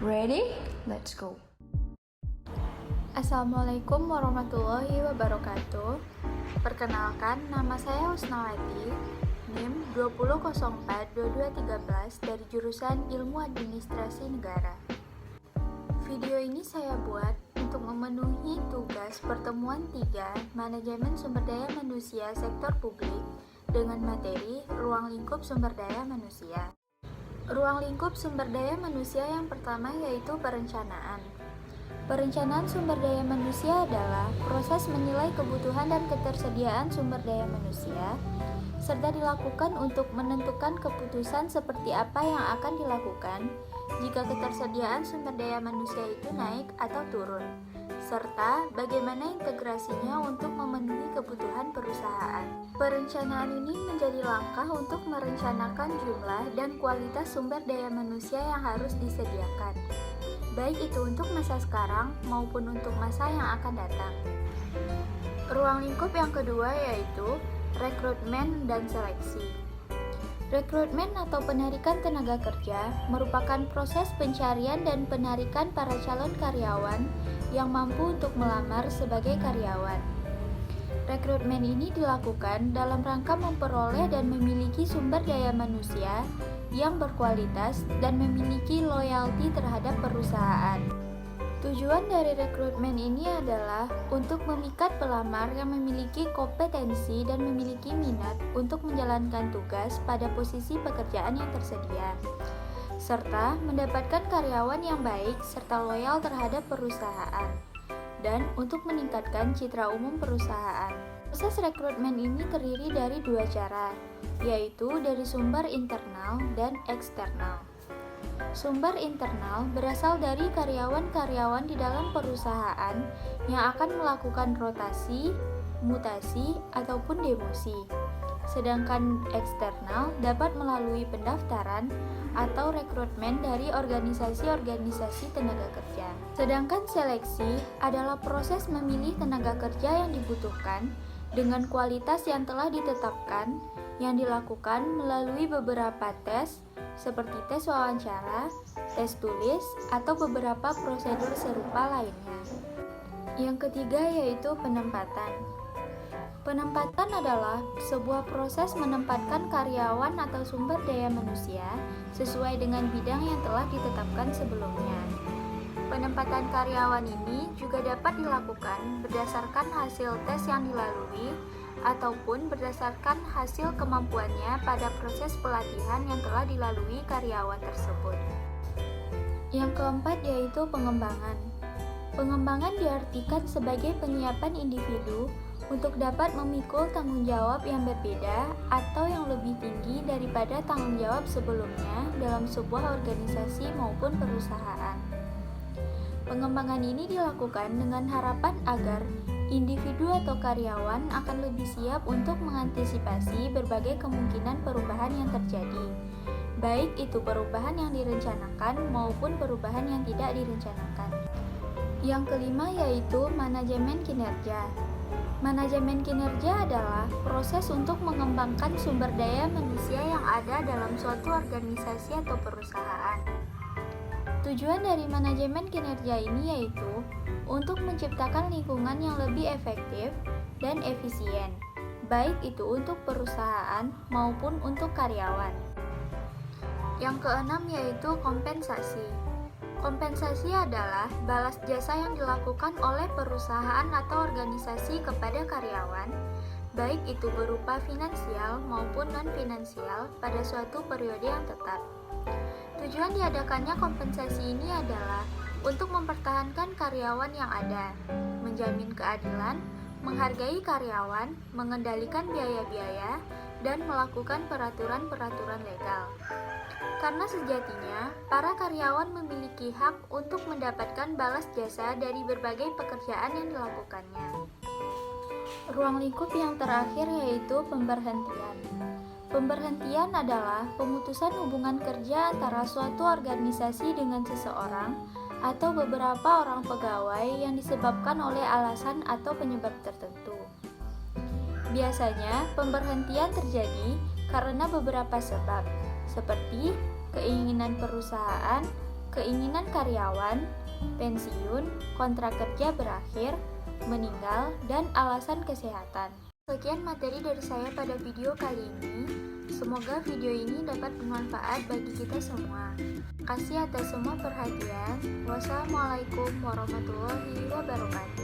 Ready? Let's go. Assalamualaikum warahmatullahi wabarakatuh. Perkenalkan, nama saya Husnawati, NIM 20042213 dari jurusan Ilmu Administrasi Negara. Video ini saya buat untuk memenuhi tugas pertemuan 3 Manajemen Sumber Daya Manusia Sektor Publik dengan materi Ruang Lingkup Sumber Daya Manusia. Ruang lingkup sumber daya manusia yang pertama yaitu perencanaan. Perencanaan sumber daya manusia adalah proses menilai kebutuhan dan ketersediaan sumber daya manusia, serta dilakukan untuk menentukan keputusan seperti apa yang akan dilakukan jika ketersediaan sumber daya manusia itu naik atau turun, serta bagaimana integrasinya untuk memenuhi kebutuhan perusahaan. Perencanaan ini menjadi langkah untuk merencanakan jumlah dan kualitas sumber daya manusia yang harus disediakan, baik itu untuk masa sekarang maupun untuk masa yang akan datang. Ruang lingkup yang kedua yaitu rekrutmen dan seleksi. Rekrutmen atau penarikan tenaga kerja merupakan proses pencarian dan penarikan para calon karyawan yang mampu untuk melamar sebagai karyawan. Rekrutmen ini dilakukan dalam rangka memperoleh dan memiliki sumber daya manusia yang berkualitas dan memiliki loyalti terhadap perusahaan. Tujuan dari rekrutmen ini adalah untuk memikat pelamar yang memiliki kompetensi dan memiliki minat untuk menjalankan tugas pada posisi pekerjaan yang tersedia, serta mendapatkan karyawan yang baik serta loyal terhadap perusahaan, dan untuk meningkatkan citra umum perusahaan. Proses rekrutmen ini terdiri dari 2 cara, yaitu dari sumber internal dan eksternal. Sumber internal berasal dari karyawan-karyawan di dalam perusahaan yang akan melakukan rotasi, mutasi, ataupun demosi. Sedangkan eksternal dapat melalui pendaftaran atau rekrutmen dari organisasi-organisasi tenaga kerja. Sedangkan seleksi adalah proses memilih tenaga kerja yang dibutuhkan dengan kualitas yang telah ditetapkan, yang dilakukan melalui beberapa tes seperti tes wawancara, tes tulis, atau beberapa prosedur serupa lainnya. Yang ketiga yaitu penempatan. Penempatan adalah sebuah proses menempatkan karyawan atau sumber daya manusia sesuai dengan bidang yang telah ditetapkan sebelumnya. Penempatan karyawan ini juga dapat dilakukan berdasarkan hasil tes yang dilalui ataupun berdasarkan hasil kemampuannya pada proses pelatihan yang telah dilalui karyawan tersebut. Yang keempat yaitu pengembangan. Pengembangan diartikan sebagai penyiapan individu untuk dapat memikul tanggung jawab yang berbeda atau yang lebih tinggi daripada tanggung jawab sebelumnya dalam sebuah organisasi maupun perusahaan. Pengembangan ini dilakukan dengan harapan agar individu atau karyawan akan lebih siap untuk mengantisipasi berbagai kemungkinan perubahan yang terjadi, baik itu perubahan yang direncanakan maupun perubahan yang tidak direncanakan. Yang kelima yaitu manajemen kinerja. Manajemen kinerja adalah proses untuk mengembangkan sumber daya manusia yang ada dalam suatu organisasi atau perusahaan. Tujuan dari manajemen kinerja ini yaitu untuk menciptakan lingkungan yang lebih efektif dan efisien, baik itu untuk perusahaan maupun untuk karyawan. Yang keenam yaitu kompensasi. Kompensasi adalah balas jasa yang dilakukan oleh perusahaan atau organisasi kepada karyawan, baik itu berupa finansial maupun non-finansial pada suatu periode yang tetap. Tujuan diadakannya kompensasi ini adalah untuk mempertahankan karyawan yang ada, menjamin keadilan, menghargai karyawan, mengendalikan biaya-biaya, dan melakukan peraturan-peraturan legal. Karena sejatinya, para karyawan memiliki hak untuk mendapatkan balas jasa dari berbagai pekerjaan yang dilakukannya. Ruang lingkup yang terakhir yaitu pemberhentian. Pemberhentian adalah pemutusan hubungan kerja antara suatu organisasi dengan seseorang atau beberapa orang pegawai yang disebabkan oleh alasan atau penyebab tertentu. Biasanya, pemberhentian terjadi karena beberapa sebab, seperti keinginan perusahaan, keinginan karyawan, pensiun, kontrak kerja berakhir, meninggal, dan alasan kesehatan. Sekian materi dari saya pada video kali ini. Semoga video ini dapat bermanfaat bagi kita semua. Terima kasih atas semua perhatian. Wassalamualaikum warahmatullahi wabarakatuh.